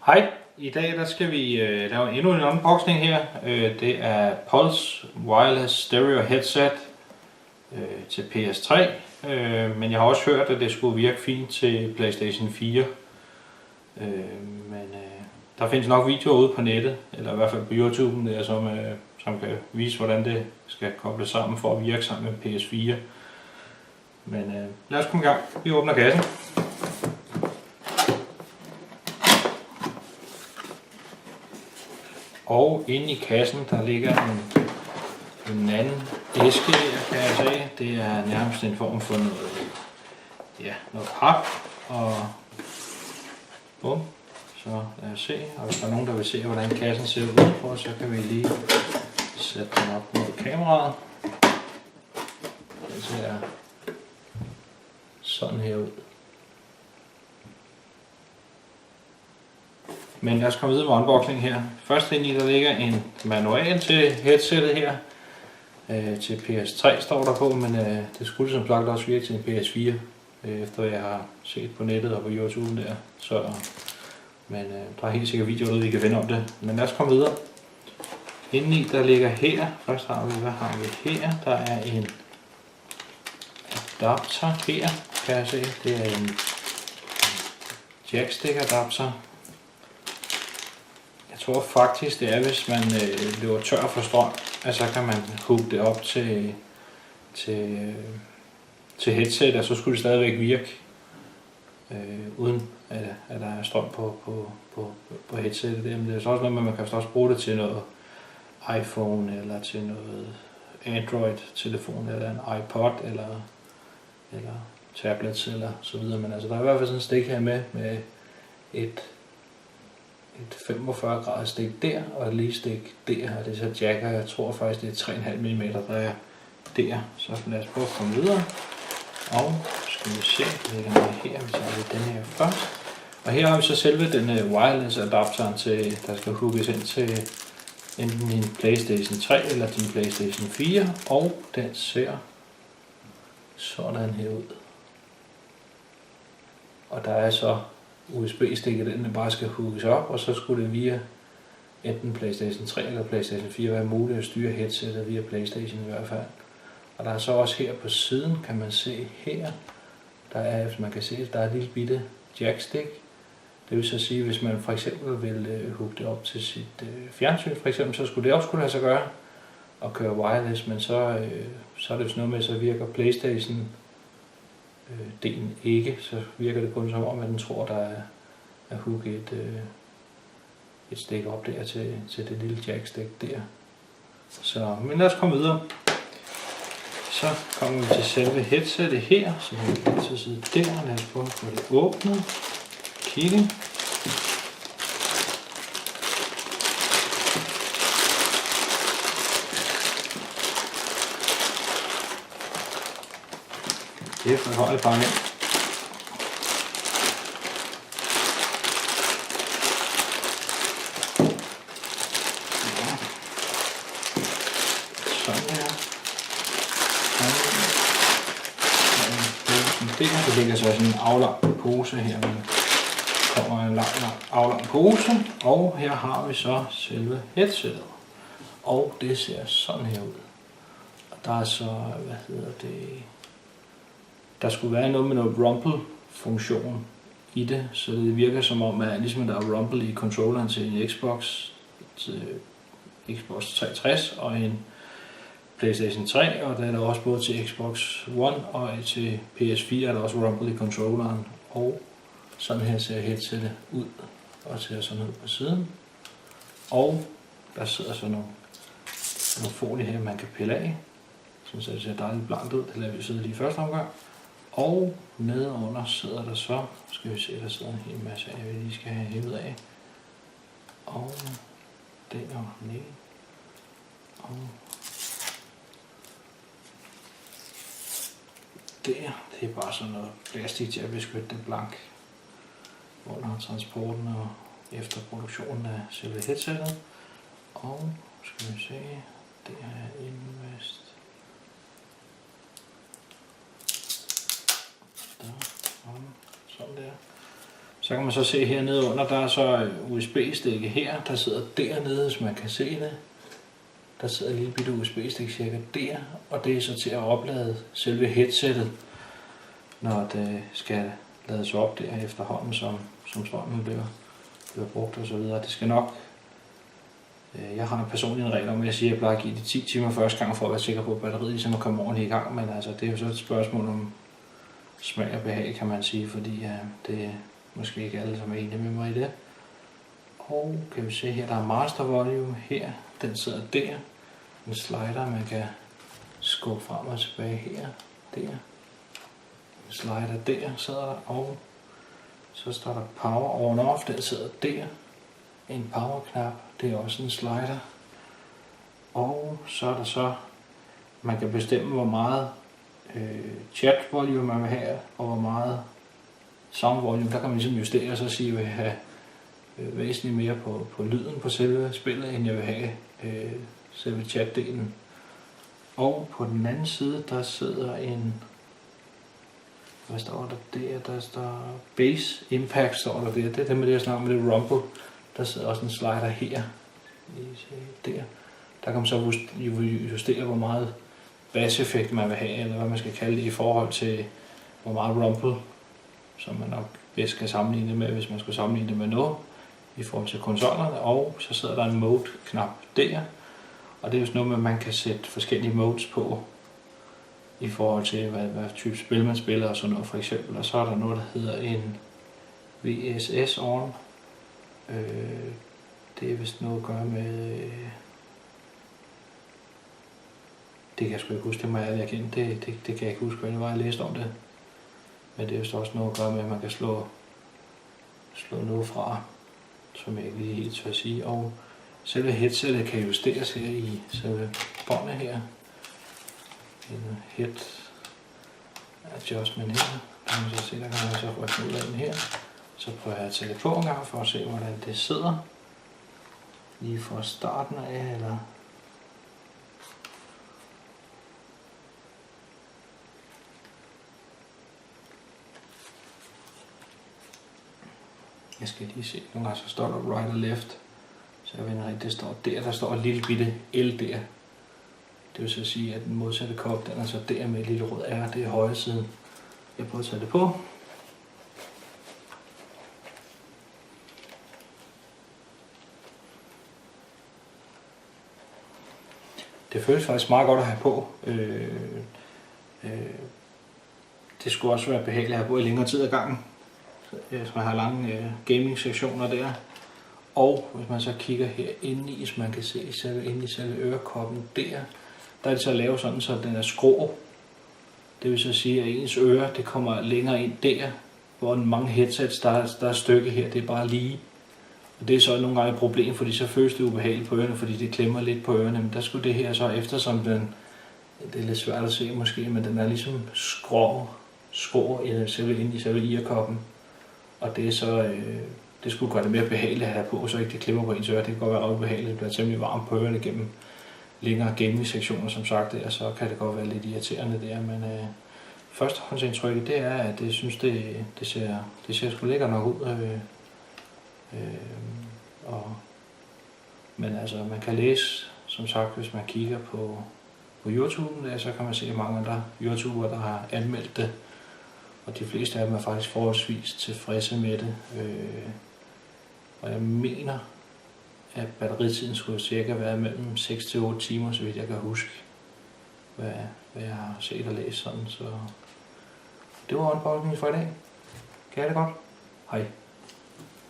Hej, i dag der skal vi lave endnu en unboxing her. Det er Pulse Wireless Stereo Headset til PS3, men jeg har også hørt, at det skulle virke fint til PlayStation 4. Men der findes nok videoer ude på nettet, eller i hvert fald på YouTube, der, som kan vise, hvordan det skal kobles sammen for at virke sammen med PS4. Men lad os komme i gang. Vi åbner kassen. Og inde i kassen, der ligger en anden æske her, kan jeg sige. Det er nærmest en form for noget pap. Og bum. Så lad os se. Og hvis der er nogen, der vil se, hvordan kassen ser ud, så kan vi lige sætte den op mod kameraet. Den ser sådan her ud. Men lad os komme videre med unboxing her. Først ind i der ligger en manual til headsettet her. Til PS3 står der på, men det skulle som sagt også virke til en PS4. Efter jeg har set på nettet og på YouTube der. Men der er helt sikkert videoer, vi kan finde om det. Men lad os komme videre. Indeni der ligger her. Først har vi, hvad har vi her? Der er en adapter her, kan jeg se. Det er en jackstick adapter. Jeg tror faktisk det er, hvis man løber tør for strøm, at så kan man hooke det op til headset, og så skulle det stadigvæk virke, uden at der er strøm på headsetet. Men det er så også noget, man kan også bruge det til noget iPhone, eller til noget Android-telefon, eller en iPod, eller tablets, eller så videre. Men altså, der er i hvert fald sådan en stik her med et 45 grader stik der, og et lige stik der, og det er så jacker, jeg tror faktisk det er 3,5 mm, der er der. Så lad os prøve at komme videre. Og skal vi se, det ligger noget her, vi tager den her først. Og her har vi så selve den wireless adapteren, der skal hookes ind til enten din PlayStation 3 eller din PlayStation 4, og den ser sådan her ud. Og der er så USB-stikket, den bare skal hookes op, og så skulle det via enten PlayStation 3 eller PlayStation 4 være muligt at styre headsetet via PlayStation i hvert fald. Og der er så også her på siden, kan man se her, der er, hvis man kan se, der er et lille bitte jackstick. Det vil så sige, hvis man for eksempel vil hooke det op til sit fjernsyn, for eksempel, så skulle det også kunne lade sig gøre at køre wireless, men så er det jo sådan noget med, så virker PlayStation delen ikke, så virker det kun som om, at den tror, der er hooket et stik op der til det lille jackstick der. Så, men lad os komme videre. Så kommer vi til selve headsettet her, så vi kan til side der. Lad os prøve at få det åbnet. Kigge. Det er for højt bare ind. Sådan her. Det ligger så sådan en aflang pose her. Der kommer en lang aflang pose. Og her har vi så selve headsetet. Og det ser sådan her ud. Og der er så, der skulle være noget med noget rumble-funktion i det, så det virker som om, at ligesom der er rumble i controlleren til en Xbox 360 og en PlayStation 3, og der er der også både til Xbox One og til PS4 er der også rumble i controlleren, og sådan her ser headsetet ud, og ser sådan ud på siden. Og der sidder så nogle folie her, man kan pille af, så det ser dejligt blankt ud, det lader vi sidde lige i første omgang. Og nedenunder sidder der så, skal vi se, der sidder en hel masse af, vi lige skal have hævet af. Og den og ned. Og der, det er bare sådan noget plastik til at beskytte det blank under transporten og efter produktionen af selve headsettet. Og skal vi se, det er indvest. Sådan der. Så kan man så se hernede under, der er så USB-stikke her, der sidder dernede, hvis man kan se det. Der sidder en lille bitte USB-stik cirka der, og det er så til at oplade selve headsettet, når det skal lades op der efterhånden, som strømmen bliver brugt og så videre. Det skal nok, jeg har personligt en regel om, at jeg siger, at jeg plejer at give det 10 timer første gang, for at være sikker på, at batteriet ligesom er kommet ordentligt i gang, men altså, det er jo så et spørgsmål om smag og behag, kan man sige, fordi det er måske ikke alle, som er enige med mig i det. Og kan vi se her, der er master volume her, den sidder der. En slider, man kan skubbe frem og tilbage her, der. En slider der sidder der, og så står der power on off, den sidder der. En power knap, det er også en slider. Og så er der så, man kan bestemme hvor meget chat volume man vil have, og hvor meget sound volume. Der kan man ligesom justere og så sige, at jeg vil have væsentligt mere på lyden på selve spillet, end jeg vil have selve chatdelen. Og på den anden side, der sidder en, hvad står der der? Der står Bass Impact, står der der. Det er det med det, jeg snakker med det rumble. Der sidder også en slider her. Der. Der kan man så justere, hvor meget basseffekt man vil have, eller hvad man skal kalde det, i forhold til hvor meget rumble, som man nok bedst kan sammenligne det med, hvis man skulle sammenligne det med noget i forhold til konsollerne. Og så sidder der en mode-knap der. Og det er jo sådan noget med, at man kan sætte forskellige modes på i forhold til, hvad type spil man spiller og sådan noget for eksempel. Og så er der noget, der hedder en VSS on. Det er vist noget at gøre med... det kan jeg sgu ikke huske, det må jeg erkende. Det kan jeg ikke huske, hvad det var, jeg læste om det. Men det er vist også noget at gøre med, at man kan slå noget fra, som jeg ikke lige helt tør at sige. Og selve headsetet kan justeres her i selve båndet her. En head adjustment her. Der kan man så se, der kan man så rykke ud af den her. Så prøver jeg at tage det på en gang for at se, hvordan det sidder. Lige fra starten af, eller... Jeg skal lige se, nogle gange så står der right og left. Så jeg vender rigtigt, det står der står et lille bitte L der. Det vil så sige, at den modsatte kop, den er så der med et lille rød R, det er højre siden. Jeg prøver at tage det på. Det føles faktisk meget godt at have på. Det skulle også være behageligt at have på i længere tid ad gangen. Hvis man har lange gaming-sektioner der. Og hvis man så kigger her inde i, så man kan se inde i selve ørekoppen der, der er det så lavet sådan, så den er skrå. Det vil så sige, at ens øre det kommer længere ind der, hvor mange headsets, der er et stykke her, det er bare lige. Og det er så nogle gange et problem, fordi så føles det ubehageligt på ørerne, fordi det klemmer lidt på ørerne. Men der skulle det her så, eftersom den, det er lidt svært at se måske, men den er ligesom skrå inde i selve earkoppen. Og det er så, det skulle gøre det mere behageligt at have på, så ikke det klemmer på ens øre. Det kan godt være ret ubehageligt, det bliver temmelig varmt på ørerne gennem længere gaming-sektioner, som sagt, og så kan det godt være lidt irriterende der, men førstehåndsindtrykket, det er, at jeg synes, det ser sgu lækkert nok ud. Men altså, man kan læse, som sagt, hvis man kigger på YouTube, der, så kan man se mange andre YouTubere, der har anmeldt det, og de fleste af dem er faktisk forholdsvis tilfredse med det. Og jeg mener, at batteritiden skulle cirka være mellem 6 til 8 timer, så vidt jeg kan huske, hvad jeg har set og læst sådan. Så det var unboxingen for i dag. Kan I det godt? Hej.